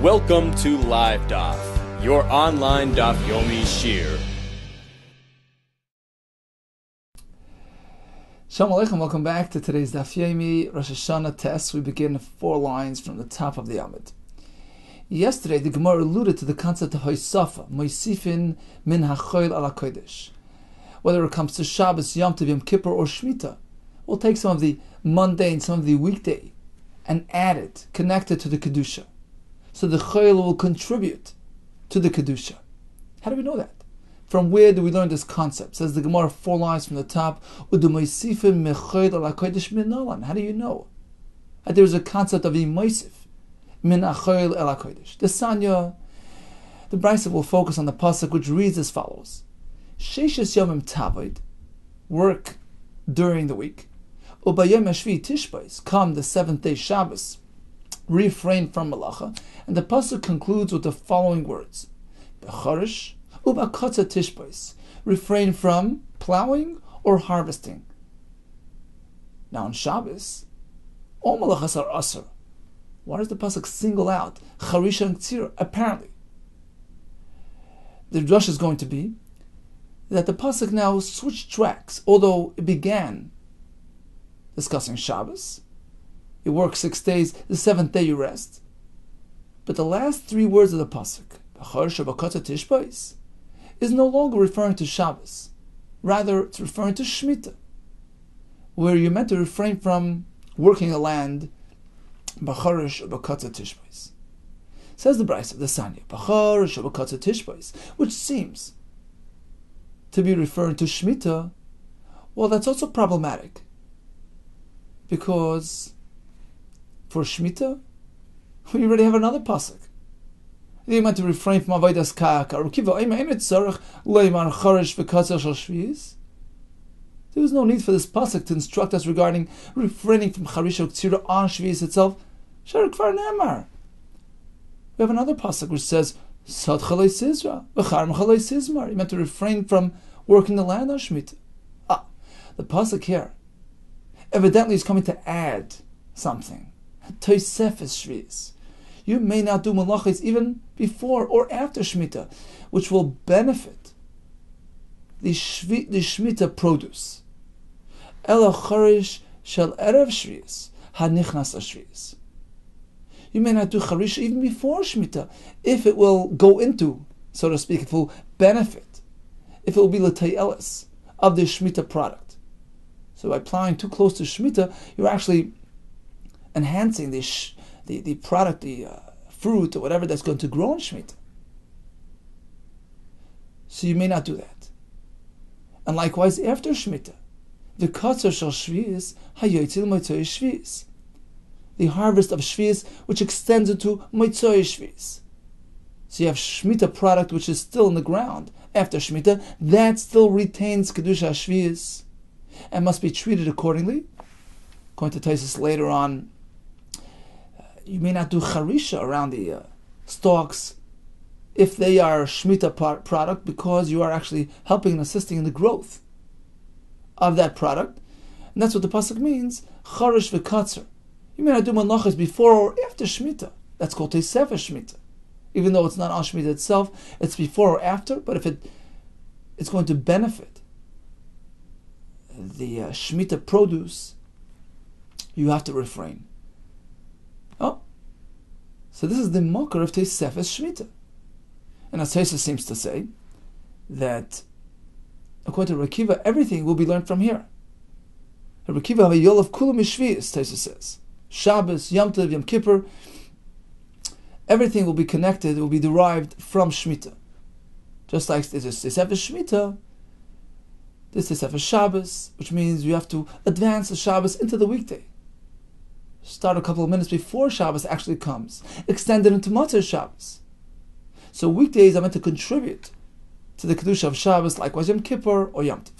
Welcome to Live Daf, your online Daf Yomi Shir. Shalom Aleichem, welcome back to today's Daf Yomi Rosh HaShanna test. We begin 4 lines from the top of the Amud. Yesterday, the Gemara alluded to the concept of Hoysafa, Moisifin min hachoil ala kodesh. Whether it comes to Shabbos, Yom Tov, Yom Kippur, or Shemitah, we'll take some of the mundane, some of the weekday, and add it, connect it to the Kedusha. So the Choil will contribute to the Kedusha. How do we know that? From where do we learn this concept? Says the Gemara 4 lines from the top. How do you know that there's a concept of Moisif min hachoil el hakodesh? The Sanya, the Brisa will focus on the pasuk which reads as follows: Sheishes yomim tavoid, work during the week. Ubayom hashvi tishbais, come the 7th day Shabbos, refrain from malacha. And the pasuk concludes with the following words: Becharish ubakotza tishbais, refrain from plowing or harvesting. Now on Shabbos, all malachas are asur. Why does the pasuk single out charisha and tzira? Apparently, the drush is going to be that the pasuk now switched tracks. Although it began discussing Shabbos, you work 6 days, the 7th day you rest. But the last 3 words of the pasuk, B'char shabakata tishbais, is no longer referring to Shabbos. Rather, it's referring to Shemitah, where you're meant to refrain from working the land. B'char shabakata tishbais. Says the Brisa, the Sanya, B'char shabakata tishbais, which seems to be referring to Shemitah. Well, that's also problematic, because for Shemitah, we already have another pasuk. You're meant to refrain from avodas kaka. There was no need for this pasuk to instruct us regarding refraining from charisha u'ktsira on Shvius itself. We have another pasuk which says, Sad chalei sizra, v'charm chalei sizmar. You're meant to refrain from working the land on Shemitah. The pasuk here evidently is coming to add something. Toisefes Shvius. You may not do malachos even before or after Shemitah, which will benefit the Shemitah produce. Ela charish shel erev Shvius, hanichnas Shvius. You may not do charisha even before Shemitah, if it will go into, so to speak, if it will benefit, if it will be l'tayelis of the Shemitah product. So by plowing too close to Shemitah, you're actually enhancing the product, the fruit or whatever that's going to grow in Shemitah. So you may not do that. And likewise after Shemitah, the katzar shel Shvius hayotzil motzoi Shvius, the harvest of Shvius which extends into motzoi Shvius. So you have Shemitah product which is still in the ground after Shemitah, that still retains kedusha Shvius and must be treated accordingly. According to Taisus later on, you may not do charisha around the stalks if they are Shemitah product, because you are actually helping and assisting in the growth of that product. And that's what the pasuk means, charish v'katzer. You may not do malachos before or after Shemitah. That's called Tosefes Shemitah. Even though it's not on Shemitah itself, it's before or after, but if it's going to benefit the Shemitah produce, you have to refrain. So this is the mocker of Tosefes Shemitah. And as Taisus seems to say, that according to Rakiva, everything will be learned from here. Rakiva have a yol of kulam mishvius, Taisus says. Shabbos, Yom Tov, Yom Kippur, everything will be connected, will be derived from Shemitah. Just like this is Tosefes Shemitah, this is Tosefes Shabbos, which means you have to advance the Shabbos into the weekday. Start a couple of minutes before Shabbos actually comes. Extend it into Motzei Shabbos. So weekdays are meant to contribute to the Kedusha of Shabbos, likewise Yom Kippur or Yom Tov.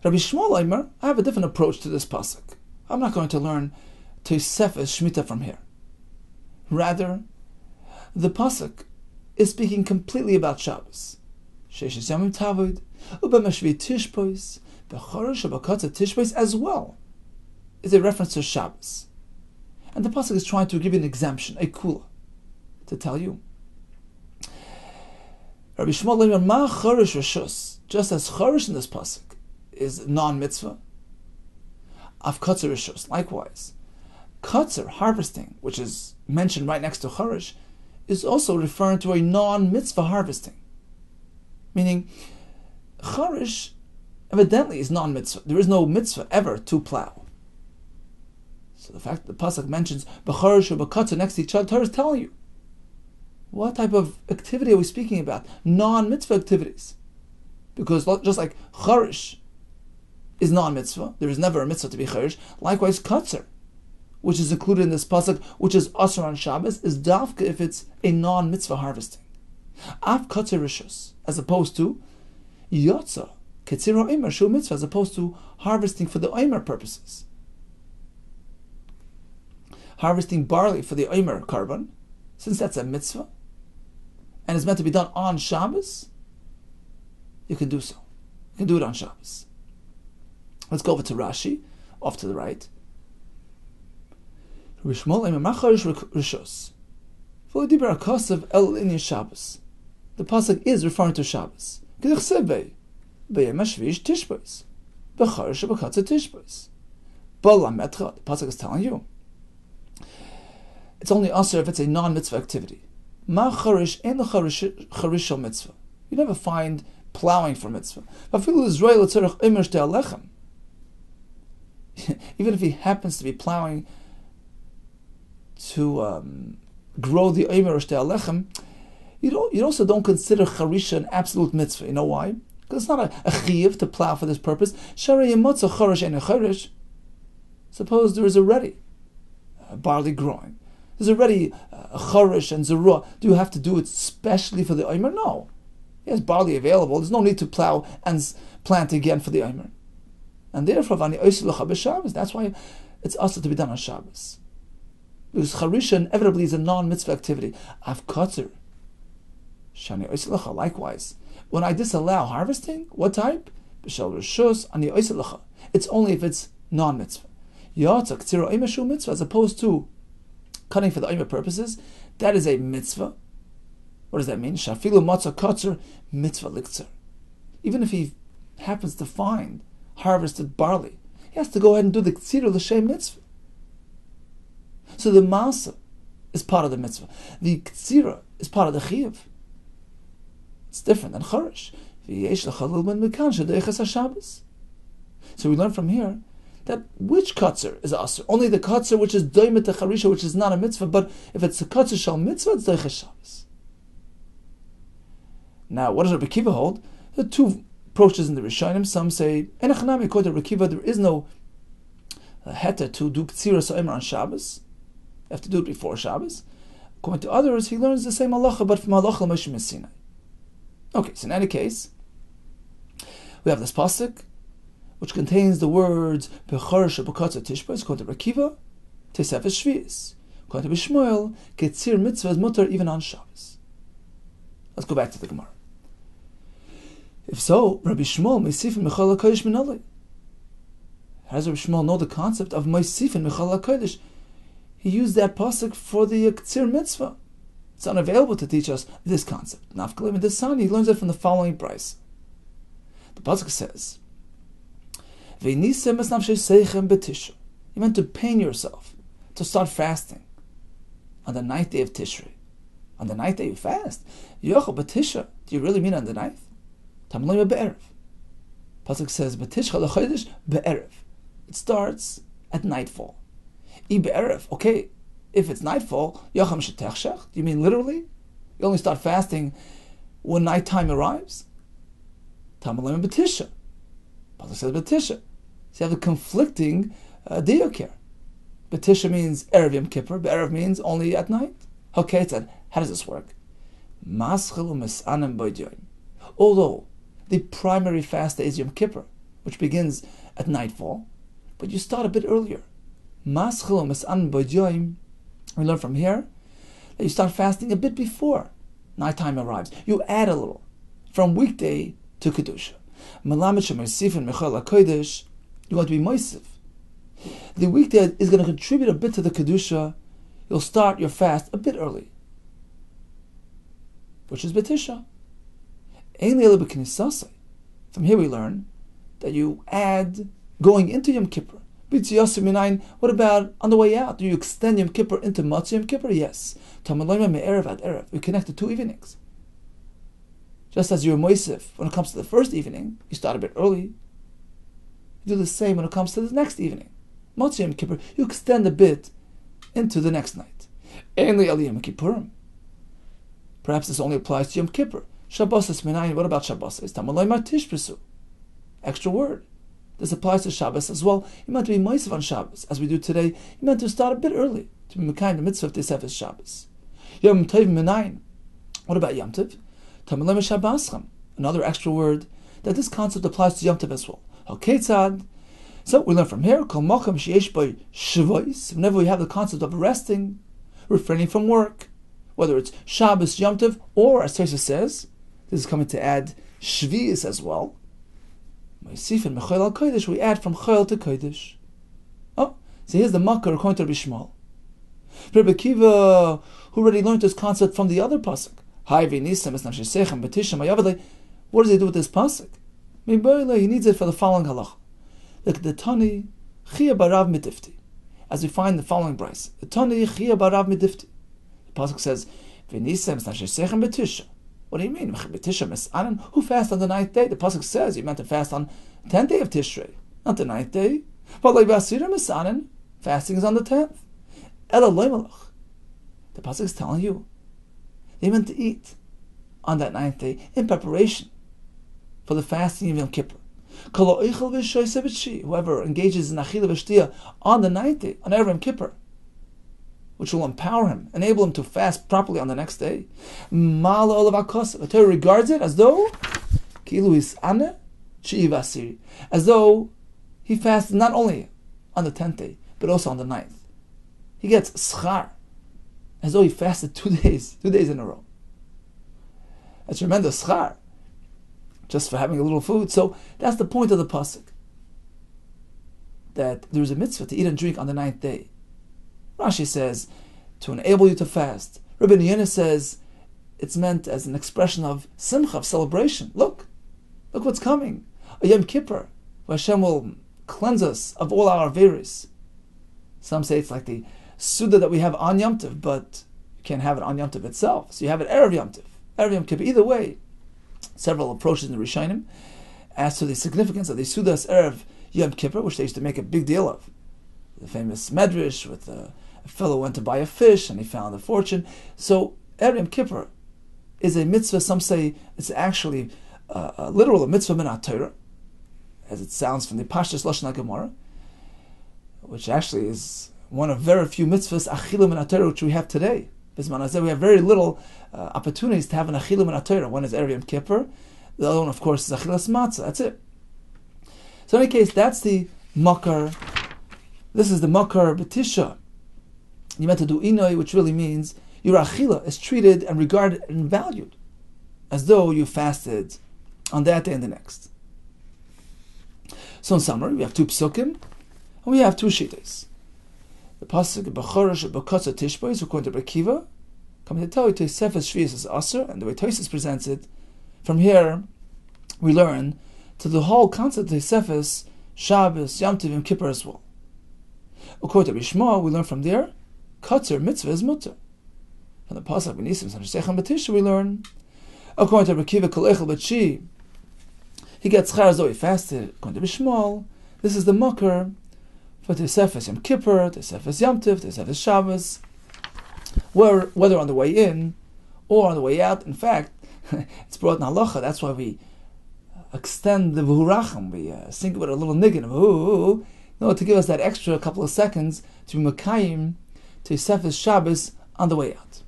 Rabbi Shmuel Eimer, I have a different approach to this pasuk. I'm not going to learn Tosefes Shemitah from here. Rather, the pasuk is speaking completely about Shabbos. Sheishes Yomim Tavoid, Ubemeshvi Tishbois, Bechorish Shabakata Tishbois as well is a reference to Shabbos. And the pasuk is trying to give you an exemption, a kula, to tell you. Rabbi Shmuel Leimer, ma chorish reshus, just as chorish in this pasuk is non-mitzvah, of kotzer reshus, likewise. Kotzer, harvesting, which is mentioned right next to chorish, is also referring to a non-mitzvah harvesting. Meaning, chorish evidently is non-mitzvah. There is no mitzvah ever to plow. So the fact that the pasuk mentions b'chorish or b'kotzer next to each other, Torah is telling you what type of activity are we speaking about? Non-mitzvah activities. Because just like chorish is non-mitzvah, there is never a mitzvah to be chorish, likewise kotzer, which is included in this pasuk, which is asur on Shabbos, is dafka if it's a non-mitzvah harvesting. Av kotzer rishus, as opposed to yotza, ketzira omer shu mitzvah, as opposed to harvesting for the omer purposes. Harvesting barley for the omer carbon, since that's a mitzvah, and is meant to be done on Shabbos, you can do so. You can do it on Shabbos. Let's go over to Rashi, off to the right. The pasuk is referring to Shabbos. The pasuk is telling you it's only asur if it's a non-mitzvah activity. You never find plowing for mitzvah. Even if he happens to be plowing to grow the omer or shtei alechem, you also don't consider charisha an absolute mitzvah. You know why? Because it's not a chiyuv to plow for this purpose. Suppose there is already barley growing. There's already a chorish and zerua. Do you have to do it specially for the omer? No. He has barley available. There's no need to plow and plant again for the omer. And therefore, that's why it's also to be done on Shabbos. Because charisha inevitably is a non-mitzvah activity. Av kotzer, shani oiselacha. Likewise, when I disallow harvesting, what type? B'shel reshus ani oiselacha. It's only if it's non-mitzvah. Yotza k'tzira omer shu mitzvah, as opposed to cutting for the omer purposes. That is a mitzvah. What does that mean? Shafilu matzah kotzer mitzvah liktzer. Even if he happens to find harvested barley, he has to go ahead and do the k'tzira l'shem mitzvah. So the masa is part of the mitzvah. The k'tzira is part of the chiyuv. It's different than chorish. So we learn from here that which kotzer is asur? Only the kotzer which is doimet to charisha, which is not a mitzvah. But if it's a kotzer shal mitzvah, it's doiches Shabbos. Now, what does Rabbi Kiva hold? There are two approaches in the Rishonim. Some say, "Enachanami according to Rabbi Kiva, there is no heter to do k'tzira so'emer on Shabbos. You have to do it before Shabbos." According to others, he learns the same halacha, but from halacha Moshe Sinai. Okay, so in any case, we have this pasuk, which contains the words "Bechorish b'kotzer tishbos." According to Rabbi Kiva, Tesefes Shvius. According to Bishmuel, Ketzir mitzvah is mutar even on Shabbos. Let's go back to the Gemara. If so, Rabbi Shmuel Meisifin Mechal HaKodesh Minalei. How does Rabbi Shmuel know the concept of Meisifin Mechal HaKodesh? He used that pasuk for the K'tzir mitzvah. It's unavailable to teach us this concept. Nafkalim and Desani, he learns it from the following brayso. The pasuk says, V'nisem es nafshei seichem b'tishrei. You meant to pain yourself, to start fasting on the 9th day of Tishrei. On the 9th day you fast. Yochel b'tisha. Do you really mean on the 9th? Tamaloy be'erev. Pasuk says, B'tishcha l'chodesh be'erev. It starts at nightfall. I be'erev. Okay, if it's nightfall, Yocham shetechshech. Do you mean literally? You only start fasting when nighttime arrives? Tamaloy b'tisha. Pasuk says b'tisha. So you have a conflicting diuk here. B'tisha means erev Yom Kippur. Be'erev means only at night. Okay, it's at, how does this work? Although the primary fast day is Yom Kippur, which begins at nightfall, but you start a bit earlier. We learn from here that you start fasting a bit before nighttime arrives. You add a little from weekday to Kedusha. You're going to be moisif. the weekday is going to contribute a bit to the Kedusha. You'll start your fast a bit early, which is B'Tisha. From here we learn that you add going into Yom Kippur. What about on the way out? Do you extend Yom Kippur into Matzah Yom Kippur? Yes. We connect the two evenings. Just as you're Moisef, when it comes to the first evening, you start a bit early. You do the same when it comes to the next evening. Matzah Yom Kippur, you extend a bit into the next night. Perhaps this only applies to Yom Kippur. Shabbos Minayin, what about Shabbos? Extra word. This applies to Shabbos as well. You meant to be Moisef on Shabbos, as we do today. You meant to start a bit early, to be Mekayim the mitzvah of Tesefes Shabbos. Yom Tov Minayin. What about Yom Tov? Another extra word, that this concept applies to Yom Tov as well. Haketzad. So we learn from here, whenever we have the concept of resting, refraining from work, whether it's Shabbos, Yom Tov, or as Tosha says, this is coming to add Shvi'is as well. We add from Chayil to Kodesh. Oh, so here's the Makar according to Rabbi Shmuel. Rabbi Kiva, who already learned this concept from the other pasuk. What does he do with this pasuk? He needs it for the following halach. Like the Tani Chia Barav Midifti. As we find the following brayse. The Tani Chia Barav Midifti. The pasuk says, what do you mean? Who fasts on the 9th day? The pasuk says you meant to fast on the 10th day of Tishrei, not the 9th day. Fasting is on the 10th. The pasuk is telling you they meant to eat on that 9th day in preparation for the fasting of Yom Kippur. Whoever engages in Achila V'Shtiyah on the 9th day, on Erev Yom Kippur, which will empower him, enable him to fast properly on the next day. The Torah regards it as though as though he fasted not only on the 10th day, but also on the 9th. He gets schar, as though he fasted 2 days in a row. That's tremendous schar, just for having a little food. So that's the point of the pasuk, that there is a mitzvah to eat and drink on the 9th day. Rashi says, to enable you to fast. Rabbi Yehuda says, it's meant as an expression of simcha, of celebration. Look what's coming. A Yom Kippur, where Hashem will cleanse us of all our averis. Some say it's like the Suda that we have on Yom Tov, but you can't have it on Yom Tov itself. So you have it Erev Yom Tov, Erev Yom Kippur. Either way, several approaches in the Rishonim as to the significance of the Sudas Erev Yom Kippur, which they used to make a big deal of. The famous Medrash with a fellow went to buy a fish and he found a fortune. So Erev Yom Kippur is a mitzvah. Some say it's actually literal a mitzvah min Torah, as it sounds from the Pashtus Lashon HaGemara, which actually is one of very few mitzvahs achilu min Torah which we have today. We have very little opportunities to have an achilu min Torah. One is Erev Yom Kippur. The other one, of course, is achilas matzah. That's it. So in any case, that's the makar. This is the makar b'tisha. You meant to do inoi, which really means your achila is treated and regarded and valued as though you fasted on that day and the next. So in summary, we have 2 psukim and we have 2 shittas. The pasuk b'choresh b'kotza tishbo is according to Rabbi Kiva, coming to tell you Tosefes Shvius is aser, and the way Tosfos presents it, from here we learn to the whole concept of Tosefes, Shabbos, Yom Tov, Yom Kippur as well. According to Bishma, we learn from there, Kotzer mitzvah is mutter. From the pasuk b'nisim sanashechem b'tisha, we learn, according to Rabbi Kiva, kol echel b'tshi, he gets schar as though he fasted. According to Bishma, this is the makar for Tosefes Yom Kippur, Tosefes Yom Tov, Tosefes Shabbos, whether on the way in or on the way out. In fact, it's brought in halacha. That's why we extend the v'hurachim. We sing it with a little niggin of to give us that extra couple of seconds to be mekayim Tosefes Shabbos on the way out.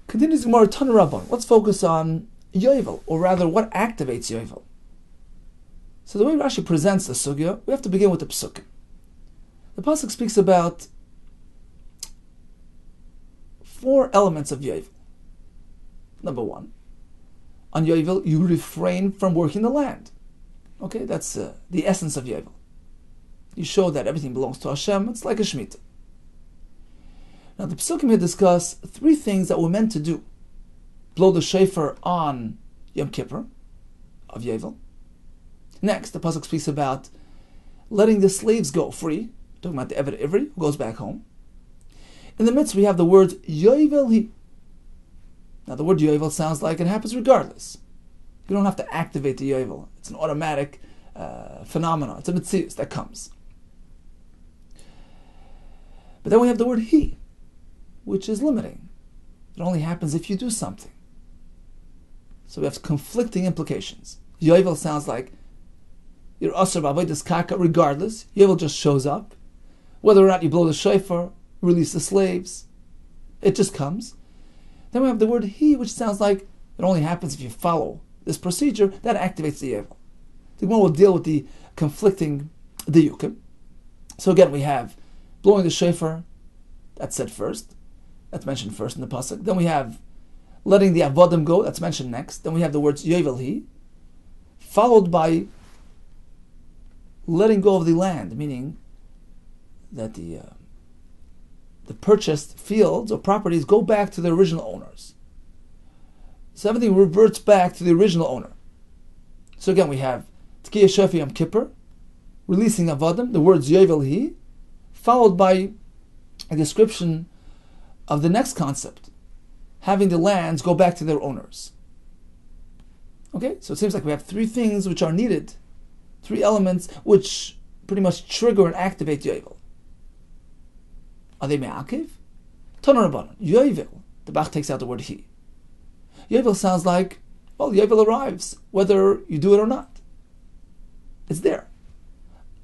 Continues the Gemara Tana Rabban. Let's focus on Yovel, or rather, what activates Yovel. So the way Rashi presents the sugya, we have to begin with the psukim. The pasuk speaks about 4 elements of Yovel. Number 1, on Yovel you refrain from working the land. Okay, that's the essence of Yovel. You show that everything belongs to Hashem. It's like a Shemitah. Now the Pesukim here discuss three things that we're meant to do. Blow the shofar on Yom Kippur of Yovel. Next, the Pasuk speaks about letting the slaves go free, talking about the Eved Ivri, who goes back home. In the midst, we have the word Yovel Hi. Now, the word Yovel sounds like it happens regardless. You don't have to activate the Yovel. It's an automatic phenomenon. It's a Metzius that comes. But then we have the word He, which is limiting. It only happens if you do something. So we have conflicting implications. Yovel sounds like you're Asr B'Avodas Karka regardless. Yovel just shows up. Whether or not you blow the shofar, release the slaves, it just comes. Then we have the word He, which sounds like it only happens if you follow this procedure. That activates the Yovel. The Gemara will deal with the conflicting diyukim. So again, we have blowing the shofar, that's said first. That's mentioned first in the pasuk. Then we have letting the avodim go, that's mentioned next. Then we have the words Yovel Hi, followed by letting go of the land, meaning that the purchased fields or properties go back to the original owners. So everything reverts back to the original owner. So again, we have Tkiyah Shofar Yom Kippur, releasing avodim, the words Yovel Hi, followed by a description of the next concept, having the lands go back to their owners. Okay, so it seems like we have three things which are needed, three elements which pretty much trigger and activate Yovel. Are they me'akiv? Tana Rabbanan, Yovel, the Bach takes out the word He. Yovel sounds like, well, Yovel arrives, whether you do it or not. It's there.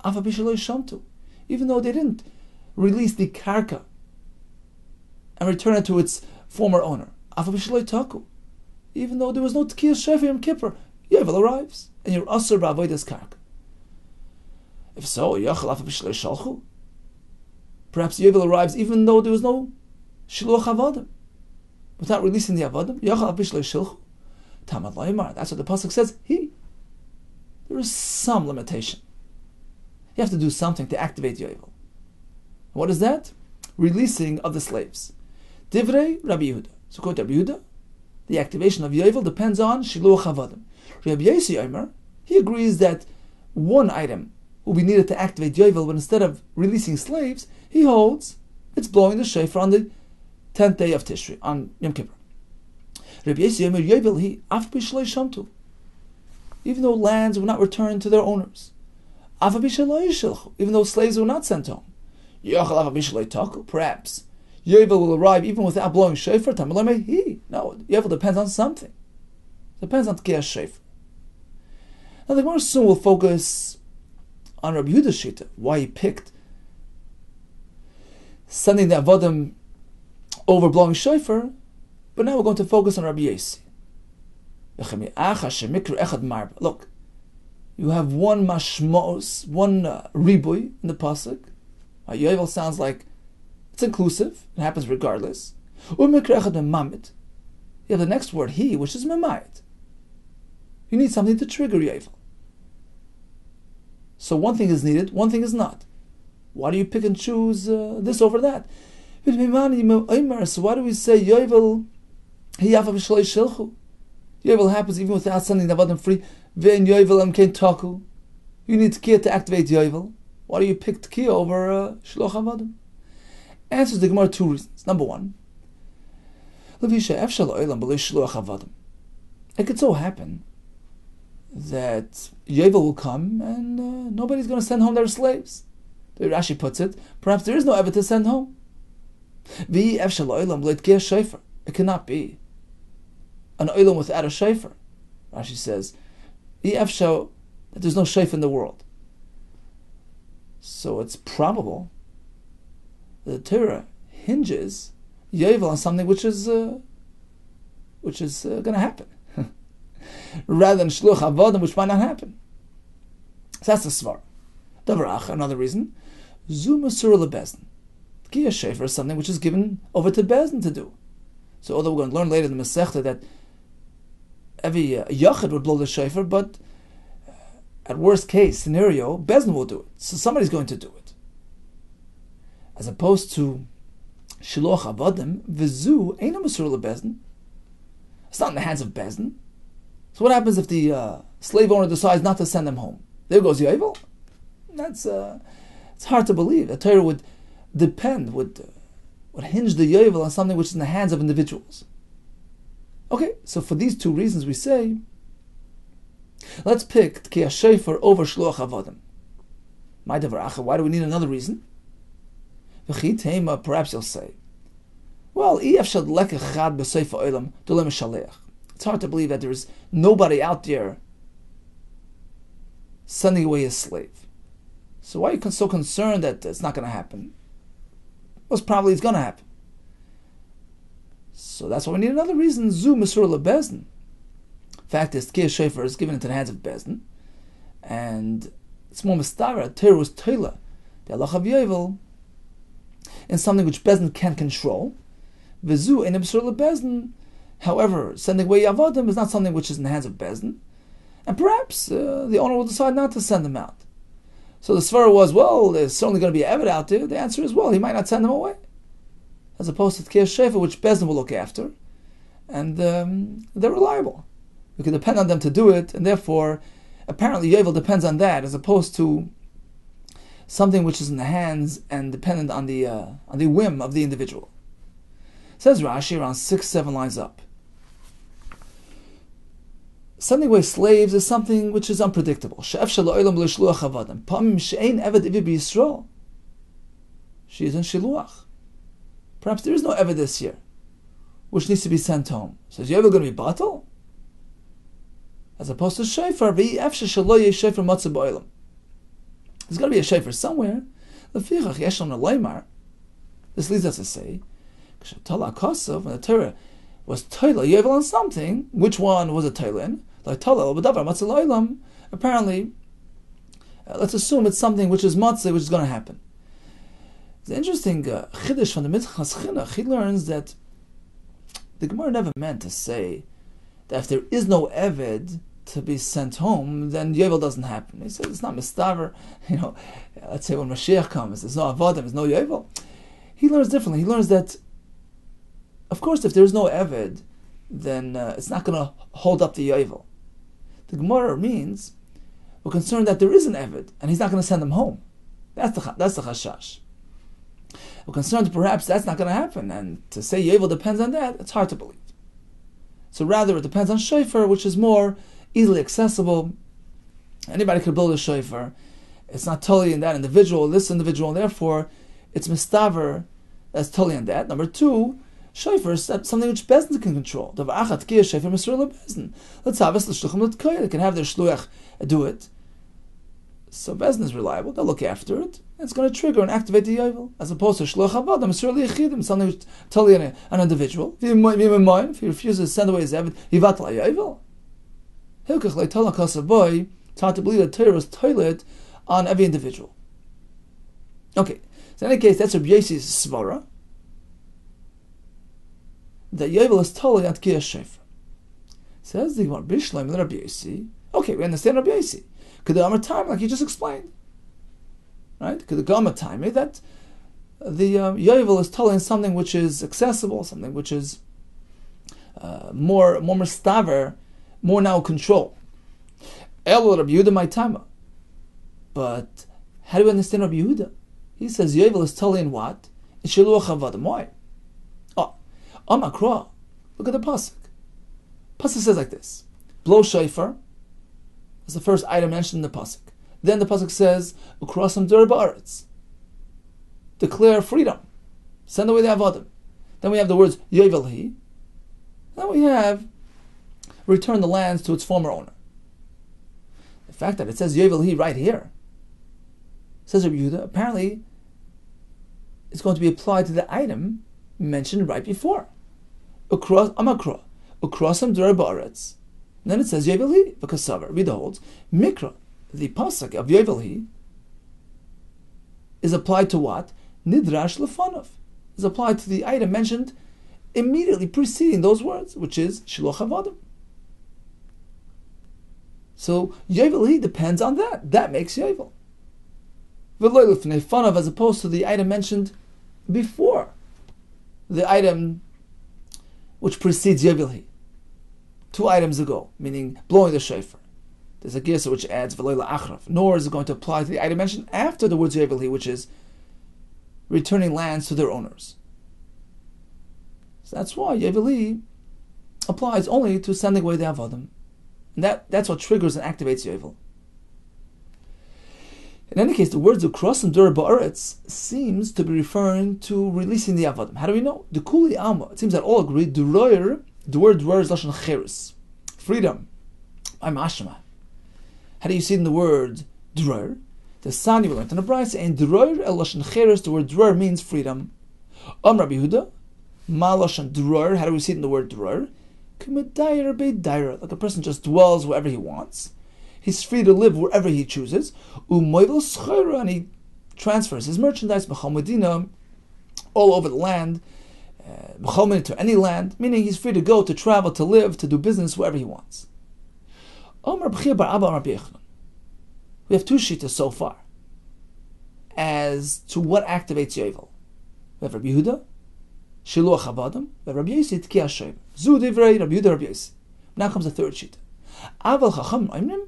Afa Bishaloi Shamtu, even though they didn't release the karka and return it to its former owner. Afa Bishaloi Taku, even though there was no Tkiyah Shofar Yom Kippur, Yovel arrives, and you're Asur B'Avodas Karka. If so, Yachal Afa Bishaloi Shalchu, perhaps Yovel arrives even though there was no Shiluach Avodim. Without releasing the Avodim, Yachal Afa Bishaloi Shalchu, Tamad Laimar. That's what the Pasuk says, He. There is some limitation. You have to do something to activate Yovel. What is that? Releasing of the slaves. Divrei Rabbi Yehuda. So quote Rabbi Yehuda, the activation of Yovel depends on Shiluach Avodim. Rabbi Yossi Omer, he agrees that one item will be needed to activate Yovel, but instead of releasing slaves, he holds it's blowing the shofar on the 10th day of Tishrei, on Yom Kippur. Rabbi Yossi Omer Yovel Hi Af Bishloi Shamtu, even though lands were not returned to their owners. Af Bishloi Shilchu, even though slaves were not sent home. Yochel Af Bishloi Taku, perhaps Yovel will arrive even without blowing shofar. Tamalame Hi. No, Yovel depends on something. It depends on Tkiyah Shofar. Now the Gemara soon will focus on Rabbi Yehuda's Shita, why he picked sending the avodim over blowing shofar, but now we're going to focus on Rabbi Yossi. Look, you have one mashmos, one riboy in the pasuk. Yovel sounds like it's inclusive; it happens regardless. You have the next word, He, which is memayit. You need something to trigger Yovel. So one thing is needed, one thing is not. Why do you pick and choose this over that? So why do we say Yovel Yovel happens even without sending the avodim free? You need Tkiyah to activate Yovel. Why do you pick Tkiyah over Shloch Avodim? Answers the Gemara two reasons. Number one, it could so happen that Yovel will come and nobody's going to send home their slaves. The Rashi puts it, perhaps there is no Eved to send home. It cannot be an oilam without a shofar. Rashi says, that there's no shofar in the world. So it's probable that the Torah hinges Yovel on something which is going to happen, rather than Shluch Avodim, which might not happen. So that's the svar. Davar, another reason, Zu Masur LeBezdin. Tkiyah Shofar is something which is given over to Bezdin to do. So although we're going to learn later in the Masechta that every Yachid would blow the Shofar, but at worst case scenario, Bezdin will do it. So somebody's going to do it. As opposed to Shiloch Avadim, Vizu Eina Masur LeBezdin. It's not in the hands of Bezdin. So what happens if the slave owner decides not to send them home? There goes Yovel. That's it's hard to believe. The Torah would depend, would hinge the Yovel on something which is in the hands of individuals. Okay, so for these two reasons we say, let's pick Tkiyah Shofar over Shluach Avadim. My Davar Acha, why do we need another reason? Perhaps you'll say, well, it's hard to believe that there is nobody out there sending away his slave. So why are you so concerned that it's not going to happen? Most probably it's going to happen. So that's why we need another reason. Zu Mesur LeBezdin. Fact is, Tkiyah Shofar is given into the hands of Bezdin, and it's more mistara. Torah was Toila, the halacha of Yovel, in something which Bezdin can control. Vizu Eina Mesur LeBezdin. However, sending away Yavadim is not something which is in the hands of Bezdin, and perhaps the owner will decide not to send them out. So the svara was, well, there's certainly going to be Eved out there. The answer is, well, he might not send them away. As opposed to Tkiyah Shofar, which Bezdin will look after, and they're reliable. We can depend on them to do it, and therefore, apparently Yovel depends on that, as opposed to something which is in the hands and dependent on the whim of the individual. Says Rashi around 6-7 lines up. Sending away slaves is something which is unpredictable. She is in Shiluach. Perhaps there is no Eved this year, which needs to be sent home. So is Yovel going to be batal? As opposed to Shofar, there's going to be a Shofar somewhere. This leads us to say, when the Torah was Toila Yovel on something, which one was a Toila in? Like Toila B'davar Matzah L'Olam. Apparently, let's assume it's something which is Matzah, which is going to happen. It's an interesting Chiddush from the Minchas Chinuch. He learns that the Gemara never meant to say that if there is no Eved to be sent home, then Yovel doesn't happen. He says it's not mistaver. Let's say when Mashiach comes, there's no Avadim, there's no Yovel. He learns differently. He learns that, of course, if there's no Eved, then it's not going to hold up the Yovel. The Gemara means we're concerned that there is an Eved, and he's not going to send them home. That's the Chashash. We're concerned perhaps that's not going to happen, and to say Yovel depends on that, it's hard to believe. So rather, it depends on Shofar, which is more easily accessible. Anybody could build a Shofar. It's not totally in that individual, this individual, and therefore it's mistaver that's totally in that. Number two, Shofar is something which Bezdin can control. Let's have us they can have their shluach do it. So Bezdin is reliable, they'll look after it, and it's going to trigger and activate the Yovel, as opposed to shluach avadim, something which totally an individual. If he refuses to send away his Eved, yivatal Yovel. It's hard to believe that Torah is toilet on every individual. Okay, so in any case, that's Rabbi Yossi's svara, that Yovel is totally on Tkiyah Shofar. Says the Gemara, Bishleim Rabbi Yossi. Okay, we understand Rabbi Yossi. Could the time, like you just explained, right? Could the Gama time that the Yovel is totally in something which is accessible, something which is more mistaver, more now control. El Rabbi Yehuda my tama. But how do we understand Rabbi Yehuda? He says Yovel is totally in what? In Shiluach Avadim. Why? Amakra. Look at the pasuk. Pasuk says like this: blow shofar. That's the first item mentioned in the pasuk. Then the pasuk says, "Ukrasam dur ba'aretz." Declare freedom. Send away the avadim. Then we have the words Yovel hi. Then we have return the lands to its former owner. The fact that it says Yovel hi right here, says Rabbi Yehuda, apparently it's going to be applied to the item mentioned right before. Amakra. Ukrasam dur ba'aretz. Then it says Yovel hi, because Savar, Rabbi holds, Mikra, the pasuk of Yovel hi, is applied to what? Nidrash lefanov. Is applied to the item mentioned immediately preceding those words, which is Shiloch Avadim. So Yovel depends on that. That makes Yovel. V'lo lifnei fanav, as opposed to the item mentioned before, the item which precedes Yovel. 2 items ago, meaning blowing the shofar. There's a gisa which adds v'lo la'achrav, nor is it going to apply to the item mentioned after the words Yovel, which is returning lands to their owners. So that's why Yovel applies only to sending away the avodim. And that's what triggers and activates Yovel. In any case, the words "ukrosim dur ba'aretz" seems to be referring to releasing the avodim. How do we know? The kuli alma. It seems that all agree. The word "dror" is lashon cheres, freedom. I'm ashma. How do you see it in the word "dror"? The Sani we learned in the Brayse, and "dror" el lashon cheres. The word "dror" means freedom. Rabbi Yehuda, ma lashon dror. How do we see it in the word "dror"? Like a person just dwells wherever he wants. He's free to live wherever he chooses. And he transfers his merchandise all over the land, to any land, meaning he's free to go, to travel, to live, to do business wherever he wants. We have 2 shittas so far as to what activates Yovel. We have Rabbi Yehuda, Shiluach Havadim, Rabbi Yossi Tkiya Shoyim. Zu Divrei Rabbi Yehuda Rabbi Yossi. Now comes the 3rd shita. Aval Chacham Oimrim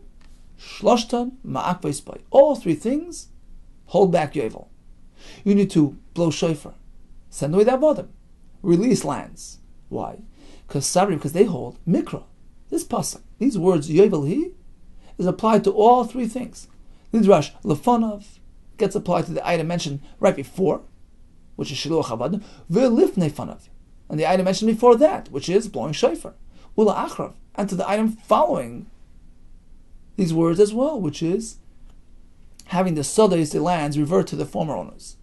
Shloshtan Ma'akvei Spay. All 3 things hold back Yovel. You need to blow shofar, send away the avodim, release lands. Why? Because they hold mikra. This pasuk, these words Yovel is applied to all 3 things. Nidrash Lefonav gets applied to the item mentioned right before, which is Shiluach Havadim, V'lifnei fanav, and the item mentioned before that, which is blowing shofar, Ula Achrav, and to the item following these words as well, which is having the Sodais, the lands, revert to the former owners.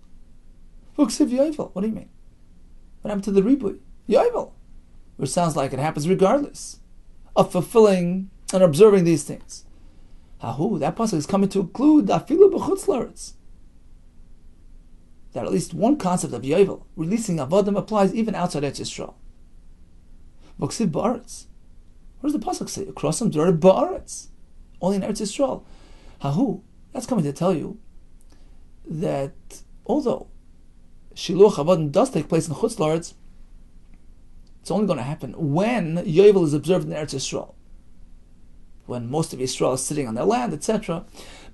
Vuksiv Yovel, what do you mean? What happened to the Ribui? Yovel, which sounds like it happens regardless of fulfilling and observing these things. Hahu, that pasuk is coming to include Afilu b'chutz la'aretz. That at least one concept of Yovel, releasing avodim, applies even outside Eretz Yisrael. V'ksiv ba'aretz. What does the pasuk say? Ukrosim dur ba'aretz. Only in Eretz Yisrael. Hahu, that's coming to tell you that although Shiluach avodim does take place in Chutz La'aretz, it's only going to happen when Yovel is observed in Eretz Yisrael, when most of Yisrael is sitting on their land, etc.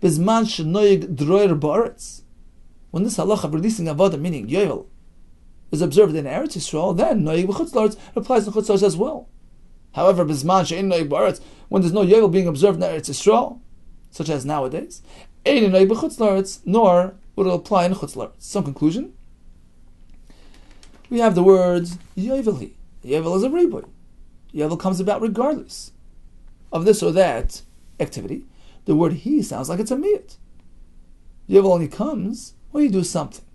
Bizman shenoyeg droyer ba'aretz. When this halacha of releasing avodim, meaning Yovel, is observed in Eretz Yisrael, then noyeg b'chutz la'aretz applies in Chutz La'aretz as well. However, bizman she'ein noyeg ba'aretz, when there's no Yovel being observed in Eretz Yisrael, such as nowadays, ein noyeg b'chutz la'aretz, nor would it apply in Chutz La'aretz. Some conclusion. We have the words Yovel. Yovel is a ribui. Yovel comes about regardless of this or that activity. The word he sounds like it's a miyut. Yovel only comes when you do something.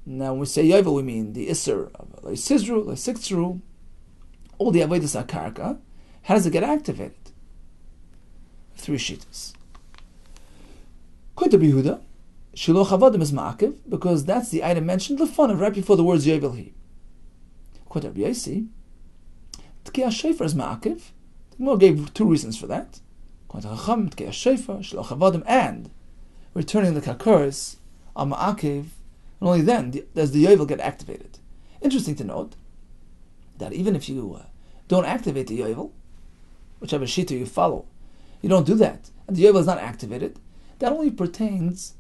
Now, when we say Yovel, we mean the Isser of Leisizru, Leisiktru, all the Avodas HaKarka. How does it get activated? 3 shittas. According to Rabbi Yehuda, Shiluach Havadim is ma'akiv, because that's the item mentioned Lefonav, right before the words Yovel. According to Rabbi Yossi, Tkiya Shofar is ma'akiv. The Gemara gave 2 reasons for that. According to Chacham, Tkiya Shofar, Shiluach Havadim, and returning the kakuris are ma'akiv, and only then does the Yovel get activated. Interesting to note that even if you don't activate the Yovel, whichever shita you follow, you don't do that, and the Yovel is not activated, that only pertains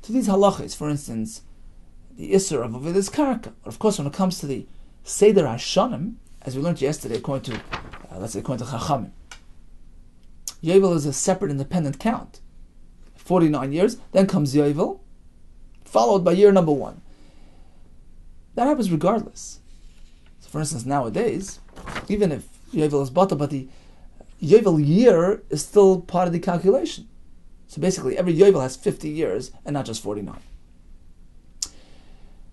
to these halachas. For instance, the Isser of Avodas Karka. But of course, when it comes to the Seder HaShanim, as we learned yesterday, according to Chachamim, Yovel is a separate, independent count. 49 years, then comes Yovel, followed by year number 1. That happens regardless. So for instance, nowadays, even if Yovel is bata, but the Yovel year is still part of the calculation. So basically, every Yovel has 50 years, and not just 49.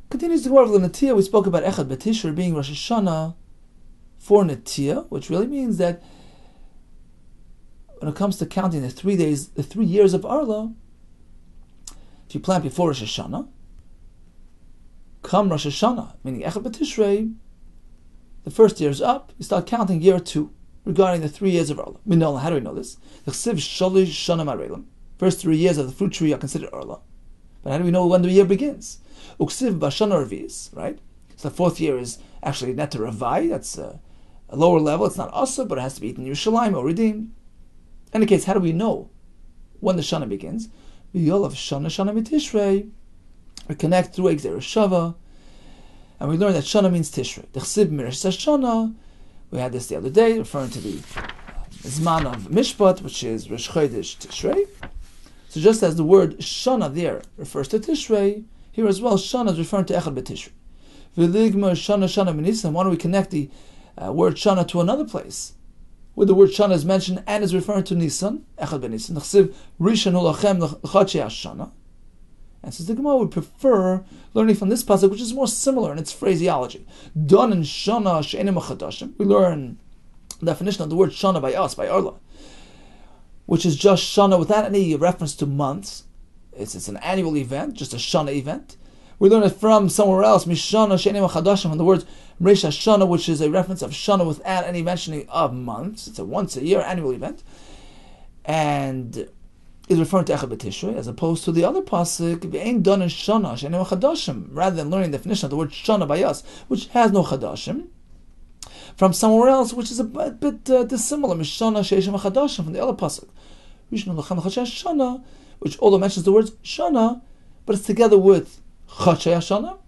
Continues the word of the Netiyah. We spoke about Echad B'Tishri being Rosh HaShanna for Netiyah, which really means that when it comes to counting the 3 days, the 3 years of Arla, if you plant before Rosh HaShanna, come Rosh HaShanna, meaning Echad B'Tishrei, the first year is up, you start counting year 2. regarding the 3 years of Erla. Minola, how do we know this? The Chsiv Shalish Shana Marelim. First 3 years of the fruit tree are considered Erla. But how do we know when the year begins? Uksiv Bashana Revis, right? So the 4th year is actually Neta Ravai, that's a lower level, it's not Asa, but it has to be eaten in Yerushalayim or redeemed. In any case, how do we know when the Shana begins? V'yolav Shana Shana Mitishrei. We connect through Egzer Shava, and we learn that Shana means Tishrei. The Chsiv Mirish Shana, we had this the other day, referring to the Zman of Mishpat, which is Rosh Chodesh Tishrei. So just as the word Shana there refers to Tishrei, here as well, Shana is referring to Echad B'Tishrei. V'ligma Shana Shana Minisan. Why don't we connect the word Shana to another place where the word Shana is mentioned and is referring to Nisan, Echad B'Nisan. Chsiv Rishon Ulachem L'Chadshei Shana. And says the Gemara would prefer learning from this pasuk, which is more similar in its phraseology. Don and Shana She'enim Chadashim. We learn the definition of the word Shana by us, by Erla, which is just Shana without any reference to months. It's an annual event, just a Shana event. We learn it from somewhere else, Mishana She'enim Chadashim, from the word Rosh HaShanna, which is a reference of Shana without any mentioning of months. It's a once a year annual event, and is referring to Echad B'Tishrei, as opposed to the other pasuk, V'ein don Shana She'enim Chadashim, rather than learning the definition of the word Shana by us, which has no Chadashim, from somewhere else, which is a bit dissimilar, Mishana She'enim Chadashim, from the other pasuk, Rishon L'Chem L'Chadshei Shana, which although mentions the words Shana, but it's together with Chadshei Shana.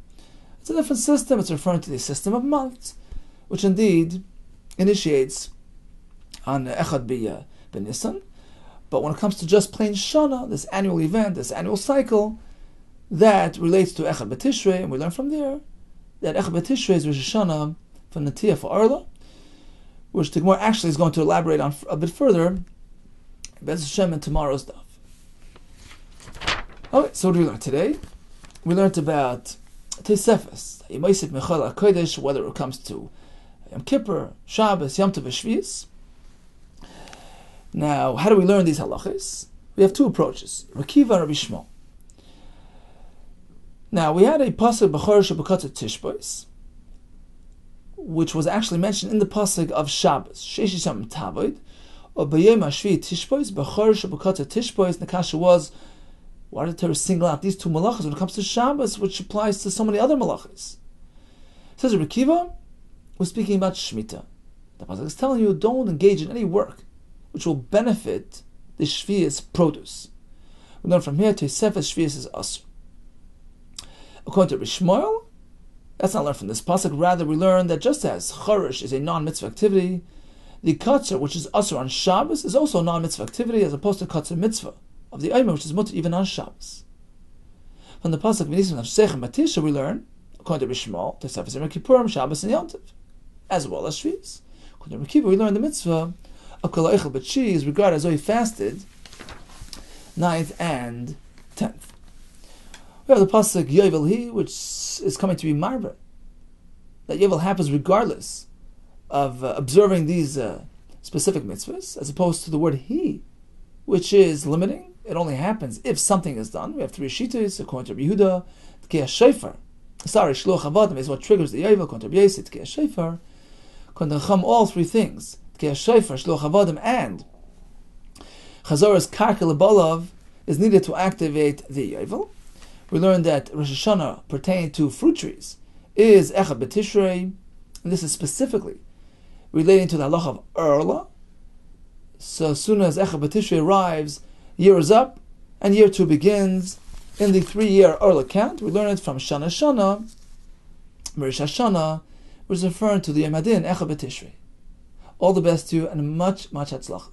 It's a different system. It's referring to the system of months, which indeed initiates on Echad B'Nisan. But when it comes to just plain Shana, this annual event, this annual cycle, that relates to Echad B'Tishrei, and we learn from there that Echad B'Tishrei is Rosh HaShanna for Natiyah for Erla, which the Gemara actually is going to elaborate on a bit further, Bez Hashem in tomorrow's daf. Okay, so what did we learn today? We learned about Tosefes, Yemaisif Mechal HaKodesh, whether it comes to Yom Kippur, Shabbos, Yom Tov, Shvius. Now, how do we learn these halachas? We have two approaches, Rekiva and Rabbi Shmuel. Now, we had a pasuk B'chor Shebekatz Tishbois, which was actually mentioned in the pasuk of Shabbos, Sheish Yom Tavod, or B'yom HaShvi Tishbois, B'chor Shebekatz Tishbois. The kasha was, why did the Torah single out these two malachas when it comes to Shabbos, which applies to so many other malachas? It says Rabbi Kiva was speaking about Shemitah. The pasuk is telling you, don't engage in any work which will benefit the Shvius produce. We learn from here, Tosefes Shvius is Asr. According to Rabbi Shmuel, that's not learned from this pasuk. Rather, we learn that just as Chorish is a non-mitzvah activity, the Katzar, which is Asr on Shabbos, is also a non-mitzvah activity, as opposed to Katzar mitzvah of the Omer, which is mutter even on Shabbos. From the pasuk V'nisam Nafsechem Batisha, we learn, according to Rabbi Shmuel, Tosefes Yom Kippurim, Shabbos, and Yom Tov, as well as Shvius. According to Rabbi Kiva, we learn the mitzvah of Kol Eichel B'Tshi is regarded as though he fasted 9th and 10th. We have the pasuk Yovel Hi, which is coming to be marba. That Yovel happens regardless of observing these specific mitzvahs, as opposed to the word He, which is limiting. It only happens if something is done. We have 3 shittas, according to Rabbi Yehuda, Tkei Shofar. Shluch Havadim is what triggers the Yovel, according to Rabbi Yossi, Tkei Shofar. According to Chum, all 3 things, Tkei Shofar, Shluch Havadim, and Chazoras Karka Lebolav, is needed to activate the Yovel. We learned that Rosh Hashanna, pertaining to fruit trees, is Echad B'Tishrei, and this is specifically relating to the halacha of Erla. So as soon as Echad B'Tishrei arrives, year is up, and year 2 begins. In the 3-year Erla count, we learn it from Shana Shana, Rosh HaShanna, which is referring to the Yom Hadin Echad B'Tishrei. All the best to you, and much, much hatzlacha.